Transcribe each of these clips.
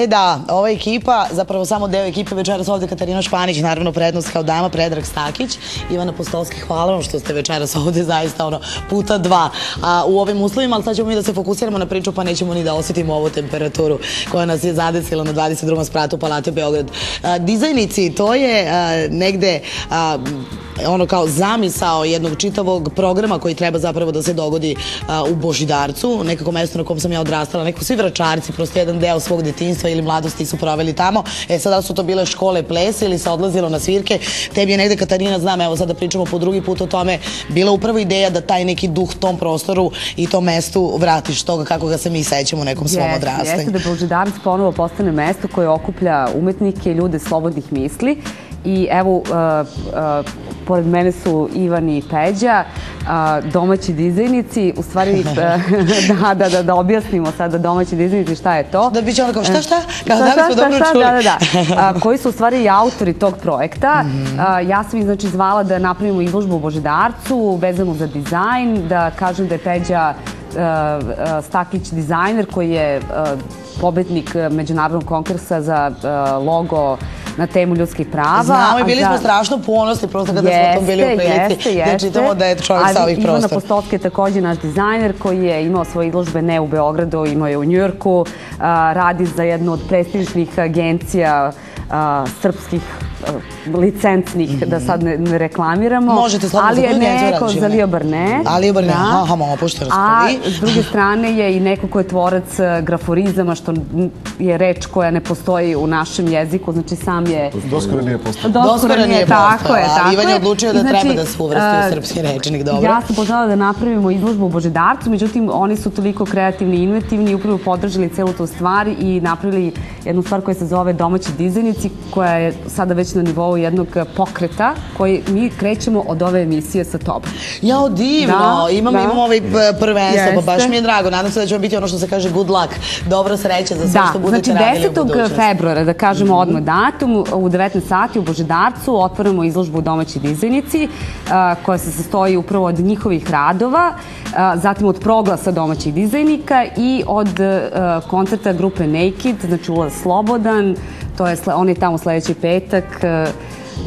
Da, ova ekipa, zapravo samo deo ekipe večeras ovde Katarina Španić, naravno prednost kao dama, Predrag Stakić, Ivana Postolski, hvala vam što ste večeras ovde zaista puta dva u ovim uslovima, ali sad ćemo mi da se fokusiramo na priču pa nećemo ni da osjetimo ovu temperaturu koja nas je zadesila na 22. spratu Palate Beograd. Dizajnici, to je negde ono kao zamisao jednog čitavog programa koji treba zapravo da se dogodi u Božidarcu, nekako mesto na kom sam ja odrastala, neko svi Vračarci, prosto jedan deo svog detinjstva ili mladosti su proveli tamo. Sada su to bile škole plesa ili se odlazilo na svirke. Tebi je negde, Katarina, znam, evo sada pričamo po drugi put o tome, bila upravo ideja da taj neki duh tom prostoru i tom mestu vratiš toga kako ga se mi sećamo u nekom svom odrastanju. Jeste da Božidarac ponovo postane mesto koje okuplja umetnike i ljude slobodnih misli. I evo, pored mene su Ivan i Peđa, domaći dizajnici, u stvari, da objasnimo sada domaći dizajnici šta je to. Da biće ono kao šta? Kao da li smo dobro čuli? Da. Koji su u stvari i autori tog projekta. Ja sam ih znači zvala da napravimo izložbu u Božidarcu, vezanu za dizajn, da kažem da je Peđa Stakić dizajner koji je pobednik međunarodnog konkursa za logo na temu ljudskih prava. Znamo i bili smo strašno ponosni prosto kada smo tom bili u prilici da čitamo da je čovjek sa ovih prostora. Ivana Postolski je također naš dizajner koji je imao svoje izložbe ne u Beogradu, imao je u Njujorku, radi za jednu od prestižnih agencija srpskih licencnih, da sad ne reklamiramo. Možete slobodno za koju agenciju radiš? Za Lio Barnet. Lio Barnet, aha, opušteno spravi. A s druge strane je i neko ko je tvorac graforizama, što je reč koja ne postoji u našem jeziku, znači sam je... Doskoro nije postao. Doskoro nije postao, ali Ivan je odlučio da treba da se uvrsti u srpski rečnik, dobro. Ja sam poželjala da napravimo izložbu u Božidarcu, međutim oni su toliko kreativni i inovativni i upravo podržali celu tu stvar i napravili jednu stvar koja se zove domaći dizajnici, koja je sada već na nivou jednog pokreta koji mi krećemo od ove emisije sa tobom. Jao, divno! Imam ovaj prvenstvo, pa baš mi je drago. Nadam se da ćemo biti ono što se kaže good luck, dobra sreća za sve što budete radili u budućnosti. Znači 10. februara, da kažemo odmah datum, u 19 sati u Božidarcu otvaramo izložbu Domaći dizajnici, koja se sastoji upravo od njihovih radova, zatim od proglasa domaćih dizajnika i od koncerta grupe Naked, znači ulaz slobodan. On je tamo sledeći petak,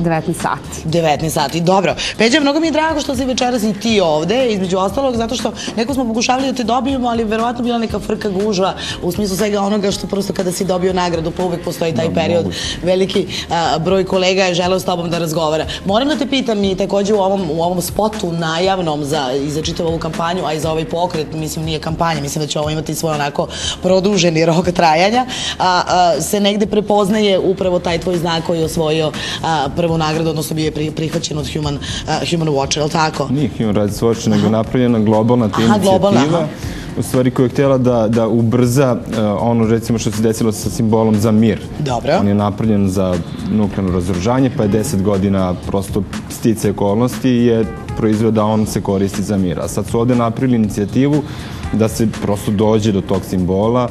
19 sati. 19 sati, dobro. Peđa, mnogo mi je drago što si večeras i ti ovde, između ostalog, zato što neko smo pokušavali da te dobijemo, ali verovatno bila neka frka gužva u smislu svega onoga što prosto kada si dobio nagradu, pa uvek postoji taj period. Veliki broj kolega je želeo s tobom da razgovara. Moram da te pitam i takođe u ovom spotu najavnom i za čitavu ovu kampanju, a i za ovaj pokret, mislim nije kampanja, mislim da će ovo imati svoj onako produženi rok trajanja, se negde prepoznaje upravo taj tvoj znak koji je osvojio prvu nagradu, odnosno bio je prihvaćen od Human Watch, je li tako? Nije Human Rights Watch, nego je napravljena globalna ta inicijativa, u stvari koja je htjela da ubrza ono recimo što se desilo sa simbolom za mir. Dobro. On je napravljen za nuklearno razoružanje, pa je 10 godina prosto sticaja okolnosti je proizveo da on se koristi za mir. A sad su ovde napravili inicijativu da se prosto dođe do tog simbola.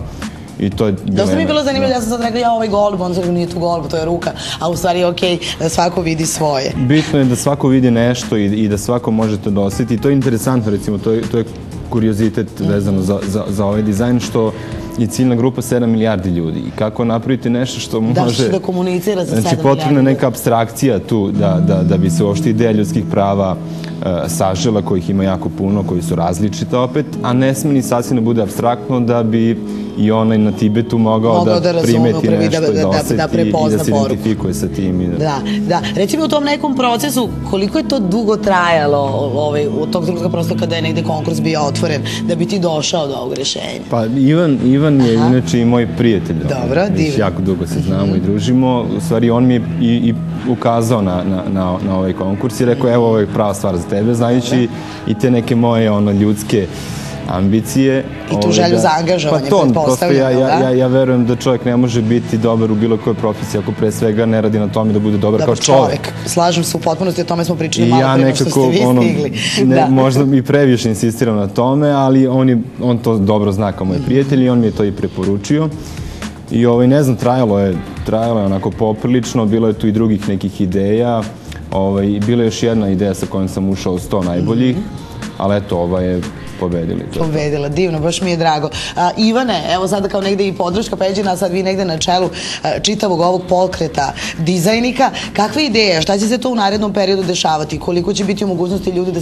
Dosta mi je bilo zanimljivo, ja sam sad rekla, ovaj golub, on nije tu golub, to je ruka, a u stvari je okej da svako vidi svoje. Bitno je da svako vidi nešto i da svako možete da osjeti. I to je interesantno, recimo, to je kuriozitet vezano za ovaj dizajn, što je ciljna grupa 7 milijardi ljudi. I kako napraviti nešto što može... Da komunicira sa 7 milijardi ljudi. Znači, potrebna je neka apstrakcija tu da bi se uopšte ideja ljudskih prava sažela, kojih ima jako puno, koji su različite opet, a ne sme ni sasvim da bude apstraktno da bi i onaj na Tibetu mogao da primeti nešto i da osjeti i da se identifikuje sa tim. Da. Recimo u tom nekom procesu, koliko je to dugo trajalo u tog trenutka prosto kada je negde konkurs bio otvoren, da bi ti došao do ovog rešenja? Pa Ivan je inače i moj prijatelj. Dobro, divno. Jako dugo se znamo i družimo. U stvari on mi je i ukazao na ovaj konkurs i rekao, evo, ovo je prava stvar za tebe, znajući i te neke moje ljudske ambicije. I tu želju za angažovanje, pretpostavljamo, da? Ja verujem da čovjek ne može biti dobar u bilo kojoj profesiji ako pre svega ne radi na tome da bude dobar kao čovjek. Slažem se u potpunosti, o tome smo pričali malo pre što ste vi stigli. Možda i previše insistiram na tome, ali on to dobro zna kao moj prijatelj i on mi je to i preporučio. I ne znam, trajalo je onako poprilično, bilo je tu i drugih nekih ideja. Bila je još jedna ideja sa kojom sam ušao u 100 najboljih, ali eto, ova je pobedili. Pobedila, divno, baš mi je drago. Ivane, evo sada kao negde i podrška Peđina, sad vi negde na čelu čitavog ovog pokreta dizajnika. Kakve ideje, šta će se to u narednom periodu dešavati? Koliko će biti u mogućnosti ljudi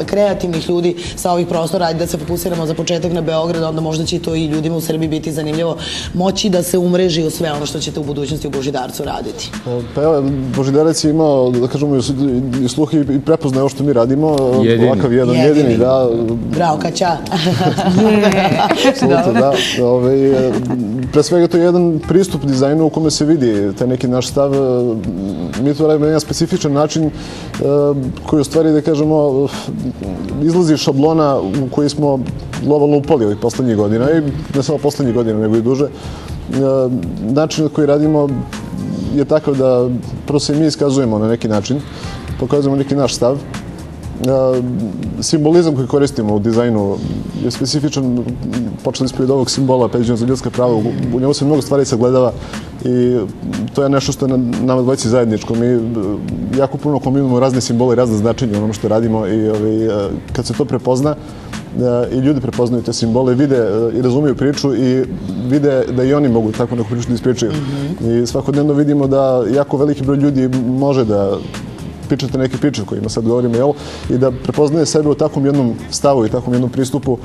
kreativnih ljudi sa ovih prostora, da se fokusiramo za početak na Beograd, onda možda će to i ljudima u Srbiji biti zanimljivo moći da se umreži u sve ono što ćete u budućnosti u Božidarcu raditi? Pa evo, Božidarac je imao, da kažemo, i sluh i prepoznaje ovo što mi radimo. Ovakav jedan jedini, da. Bravo, kaća. Da. Pre svega to je jedan pristup dizajnu u kome se vidi taj neki naš stav. Mi to radimo na jedan specifičan način koji u stvari, da kažemo, izlazi šablona u koji smo globalno upali ovih poslednjih godina i ne samo poslednjih godina, nego i duže. Način na koji radimo je takav da prvo se mi iskazujemo na neki način, pokazujemo neki naš stav. Simbolizam koji koristimo u dizajnu je specifičan, počeli smo i od ovog simbola Peđina za ljudska prava, u njemu se mnogo stvari sagledava i to je nešto što je nama dvojici zajedničko. Mi jako puno kombinujemo razne simbole i razne značenje u onom što radimo i kad se to prepozna i ljudi prepoznaju te simbole, vide i razumiju priču i vide da i oni mogu tako neku priču da ispričaju. I svakodnevno vidimo da jako veliki broj ljudi može da pričate neke priče o kojima sad govorimo i da prepoznaje sebe u takvom jednom stavu i takvom jednom pristupu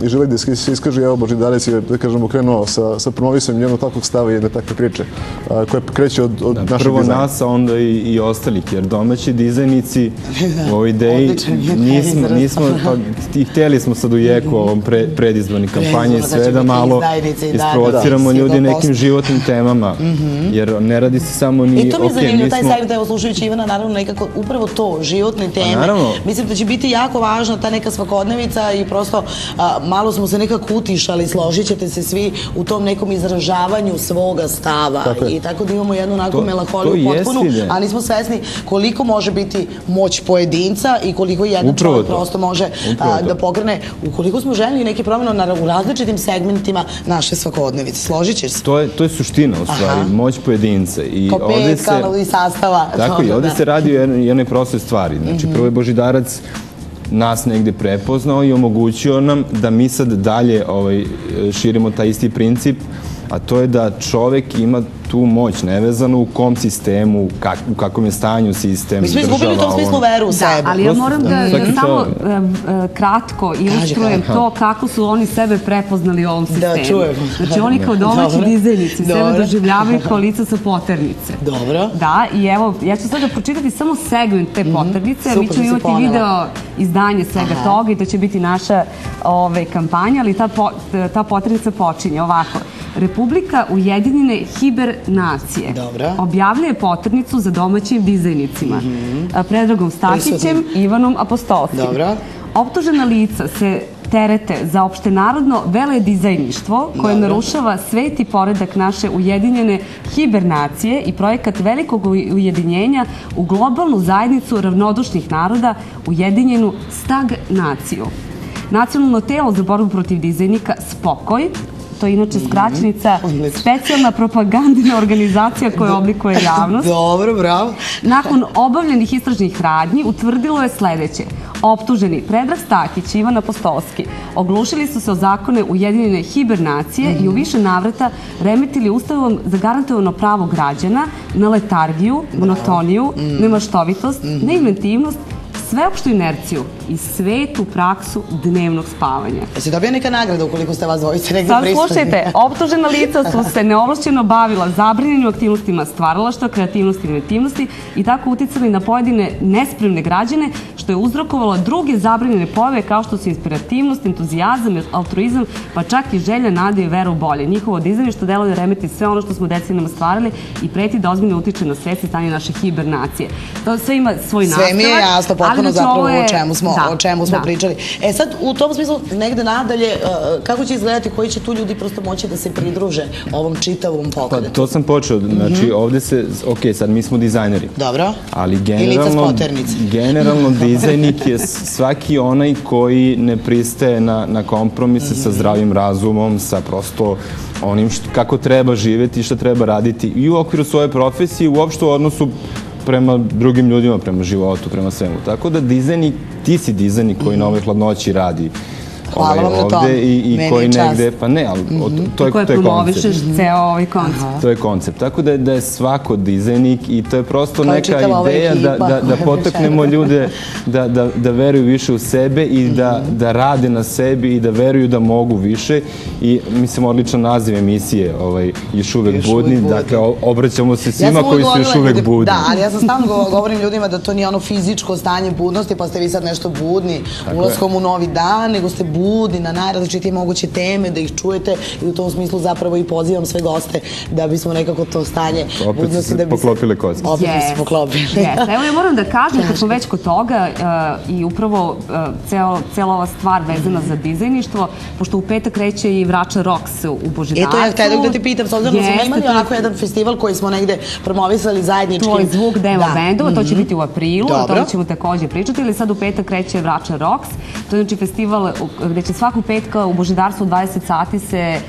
i želi da se iskaže. Evo, Božidarac je, da kažemo, krenuo sa promovisanjem jednog takvog stava i jedne takve priče koje kreće od našeg dizajna. Prvo nas, a onda i ostalih, jer domaći dizajnici u ovoj ideji htjeli smo sad u jeku ovom predizborni kampanje i sve da malo isprovociramo ljudi nekim životnim temama, jer ne radi se samo ni... I to mi je zanimljivo, taj savjet, evo slušajući Ivana, naravno nekako upravo to, životne teme. Mislim da će biti jako važna ta neka svakodnevica i prosto malo smo se nekako utišali, složit ćete se svi u tom nekom izražavanju svoga stava i tako da imamo jednu onako melanholiju potpunu, a nismo svesni koliko može biti moć pojedinca i koliko jedan čovjek prosto može da pokrene, ukoliko smo željeli neke promjene u različitim segmentima naše svakodnevice. Složit ćeš se? To je suština, u stvari, moć pojedinca. Ko petka i sastava. Tako i ovdje se radi o jednoj prostoj stvari. Znači, prvo je Božidarac nas negde prepoznao i omogućio nam da mi sad dalje širimo taj isti princip, a to je da čovek ima tu moć, nevezano u kom sistemu, u kakvom je stanju sistem. Mi smo izgubili u tom smislu veru u sebe. Ali ja moram da samo kratko ilustrujem to kako su oni sebe prepoznali u ovom sistemu. Da, čujemo. Znači oni kao domaći dizajnici sebe doživljavaju kao lica sa poternice. Dobro. Da, i evo, ja ću sada pročitati samo segment te poternice, mi ćemo imati video izdanje svega toga i to će biti naša kampanja, ali ta poternica počinje ovako. Republika Ujedinjene hibernacije objavljuje poternicu za domaćim dizajnicima Predragom Stakićem i Ivanom Apostolskim. Optužena lica se terete za opštenarodno veledizajništvo koje narušava sveti poredak naše Ujedinjene hibernacije i projekat velikog ujedinjenja u globalnu zajednicu ravnodušnih naroda, Ujedinjenu stagnaciju. Nacionalno telo za borbu protiv dizajnika Spokoj, to je inače skraćenica specijalna propagandina organizacija koja oblikuje javnost. Dobro, bravo. Nakon obavljenih istražnih radnji utvrdilo je sledeće. Optuženi Predrag Stakić i Ivan Apostolski oglušili su se o zakone Ujedinjene hibernacije i u više navrata remetili Ustavom zagarantovano pravo građana na letargiju, monotoniju, nemaštovitost, neinventivnost, sveopštu inerciju i svetu praksu dnevnog spavanja. Jesi dobio neka nagrada ukoliko ste vas dvojice negdje prisutni? Sad slušajte, optužena lica su se neovlašćeno bavila zabranjenim aktivnostima stvaralaštva, kreativnosti i inventivnosti i tako uticali na pojedine nespremne građane, što je uzrokovalo druge zabranjene pojave kao što su inspirativnost, entuzijazam, altruizam, pa čak i želja, nada i vera u bolje. Njihovo dizajništvo deluje remeti sve ono što smo decenijama stvarali i preti da ozbiljno utiče na svest i stanje naše hibernacije. To sve ima svoj nastavak. Sve mi je jasno, potpuno zapravo o čemu smo pričali. E sad, u tom smislu, negde nadalje, kako će izgledati, koji će tu ljudi prosto moći da se pridruže ovom čitavom pokretu? Pa to sam počeo, znači ovde se, ok, sad mi smo dizajneri. Dobro. Ali generalno dizajnik je svaki onaj koji ne pristaje na kompromise sa zdravim razumom, sa prosto onim kako treba živeti i šta treba raditi i u okviru svoje profesije, uopšte u odnosu prema drugim ljudima, prema životu, prema svemu. Tako da dizajnik, ti si dizajnik koji na ovoj hladnoći radi Hvala vam na tome. ovde i Meni koji je čast. negde, pa ne, ali to je Koje koncept. promovišeš ceo ovaj koncept. To je koncept. Tako da je svako dizajnik i to je prosto Kao neka čitava ova ideja ekipa da koja potaknemo ljude da veruju više u sebe i da rade na sebi i da veruju da mogu više. I mislim, odličan naziv emisije, Još uvek budni. Dakle, obraćamo se svima koji su još uvek budni. Da, ali ja sam stalno govorim ljudima da to nije ono fizičko stanje budnosti, pa ste vi sad nešto budni ulaskom u novi dan, nego ste budni na najrazličitije moguće teme, da ih čujete i u tom smislu zapravo i pozivam sve goste da bismo nekako to stanje budnosti... Opet su se poklopile kocke. Opet su se poklopile. Evo ja moram da kažem, kad smo već kod toga i upravo cela ova stvar vezana za dizajništvo, pošto u petak kreće i Vrača Rocks u Božidarcu. To ja htjela da ti pitam, s obzirom da smo imali onako jedan festival koji smo negde promovisali zajednički. Tvoj zvuk demo bendova, to će biti u aprilu, o tome ćemo takođe pričati, ali sad u petak kreće Vrača Rocks. To je znači festival gde će svaku petka u Božidarcu u 20 sati se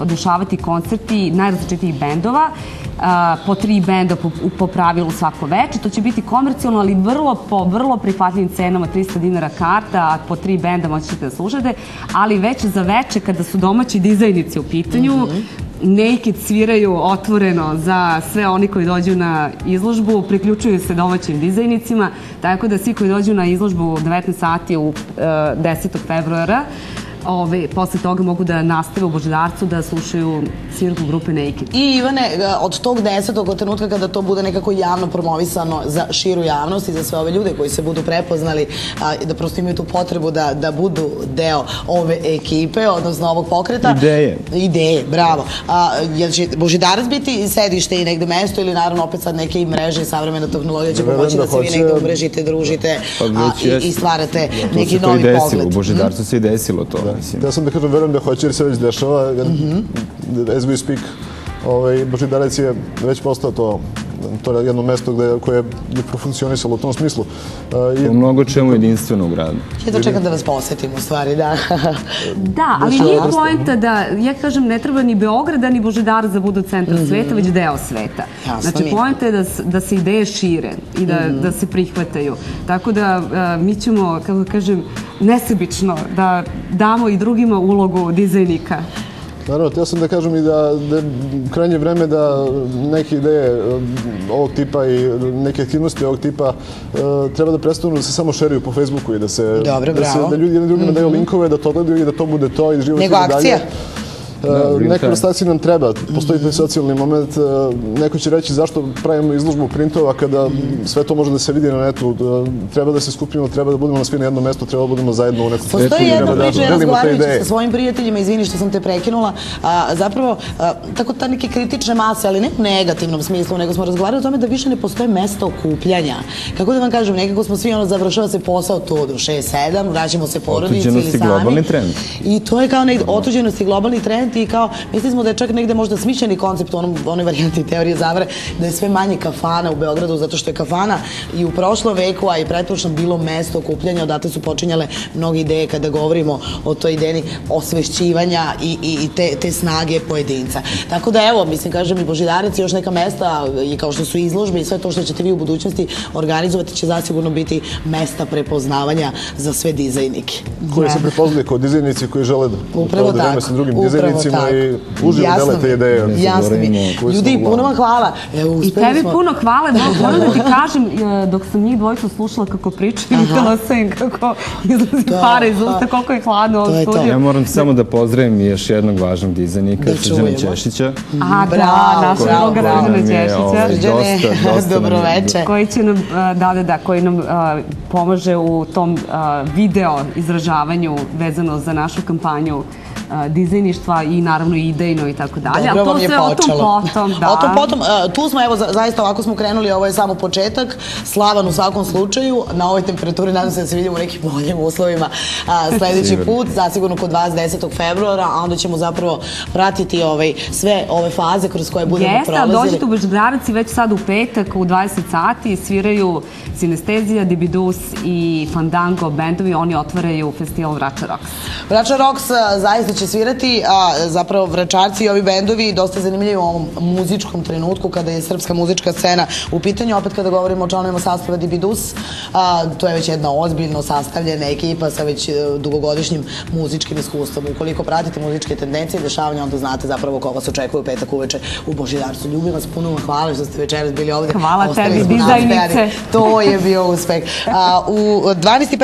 održavati koncerti najrazličitijih bendova, po 3 benda po pravilu svako veče. To će biti komercijalno, ali po vrlo prihvatljivim cenama, 300 dinara karta, a po 3 benda moćete da slušate, ali već za veče kada su domaći dizajnici u pitanju, Naked sviraju otvoreno za sve oni koji dođu na izložbu, priključuju se domaćim dizajnicima, tako da svi koji dođu na izložbu u 19 sati u 10. februara posle toga mogu da nastave u Božidarcu da slušaju svirku grupe Naked. I Ivane, od tog 10. od trenutka kada to bude nekako javno promovisano za širu javnost i za sve ove ljude koji se budu prepoznali, da prosto imaju tu potrebu da budu deo ove ekipe, odnosno ovog pokreta. Ideje, bravo. Jel će Božidarac biti sedište i negde mesto ili naravno opet sad neke i mreže i savremena tehnologija će pomoći da se vi negde umrežite, družite i stvarate neki novi pogled. U Božidarcu se i desilo to. Ja sam da kažem, verujem da hoće jer se već dešava. As we speak, Božidarac je već postao to jedno mesto koje je profunkcionisalo u tom smislu. Po mnogo čemu jedinstveno u gradu. Ja to čekam da vas posetim u stvari, da. Da, ali nije poenta da, ja kažem, ne treba ni Beograda ni Božidarac da budu centar sveta, već deo sveta. Znači, poenta je da se ideje šire i da se prihvataju. Tako da mi ćemo, kako kažem, nesebično da damo i drugima ulogu dizajnika. Naravno, htio sam da kažem i da je krajnje vreme da neke ideje ovog tipa i neke aktivnosti ovog tipa treba da prestanu da se samo šeruju po Facebooku i da ljudi jedni drugima daju linkove, da to gledaju i da to bude to i život ide dalje. Nego akcija. Neka vrstacija nam treba, postoji taj socijalni moment, neko će reći zašto pravimo izložbu printova kada sve to može da se vidi na netu, treba da se skupimo, treba da budemo svi na jednom mestu, treba da budemo zajedno u nekom svetu. Postoji jedna priča, ja razgovarajući sa svojim prijateljima, izvini što sam te prekinula, zapravo tako ta neke kritične mase, ali ne u negativnom smislu, nego smo razgovarali o tome da više ne postoje mesta okupljanja. Kako da vam kažem, nekako smo svi završava se posao to do 6-7, vraćamo se porodici ili sami. Globalni trend. I to je kao otuđenost i globalni trend i kao, mislili smo da je čak negde možda smišljeni koncept u onoj varijanti teorije zavere, da je sve manje kafana u Beogradu, zato što je kafana i u prošlom veku, a i pretprošlom bilo mesto okupljanja, odatle su počinjale mnoge ideje kada govorimo o toj ideji osvešćivanja i te snage pojedinca. Tako da evo, mislim, kažem i Božidarac i još neka mesta, i kao što su izložbe i sve to što ćete vi u budućnosti organizovati će zasigurno biti mesta prepoznavanja za sve dizajnike. Koji se prepoznaju kao dizajnici koji žele da vreme sa drugim dizajnicima i uživo dele te ideje. Jasno mi. Ljudi, puno vam hvala. I tebi puno hvala. Moram da ti kažem, dok sam njih dvojicu slušala kako pričaju, videla sam kako izlazi pare iz usta, koliko je hladno u ovom studiju. Ja moram samo da pozdravim još jednog važnog dizajnika, Srđana Ćešića. A da, našeg druga Srđana Ćešića. Srđane, dobroveče. Koji će nam, koji nam pomaže u tom video izražavanju vezano za našu kampanju dizajništva i naravno idejno i tako dalje. Dobro vam je počelo. O tom potom, tu smo, evo, zaista ovako smo krenuli, ovo je samo početak, slavan u svakom slučaju, na ovoj temperaturi, nadam se da se vidimo u nekim boljim uslovima sledeći put, zasigurno kod vas 10. februara, a onda ćemo zapravo pratiti sve ove faze kroz koje budemo prolazili. Jeste, dođete u Božidarac i već sad u petak u 20 sati sviraju Sinestezija, Dibidus i Fandango bendovi, oni otvaraju festival Vrača Rocks. Vrača Rocks zaista će svirati, a zapravo Vračarci i ovi bendovi dosta zanimljivi u ovom muzičkom trenutku kada je srpska muzička scena u pitanju. Opet kada govorimo o članovima sastava Dibidus, to je već jedna ozbiljno sastavljena ekipa sa već dugogodišnjim muzičkim iskustvom. Ukoliko pratite muzičke tendencije i dešavanja, onda znate zapravo koga se očekuje u petak uveče u Božidarcu. Ljubim vas, puno vam hvala što ste večeras bili ovde. Hvala tebi, dizajnice. To je bio uspeh. U 12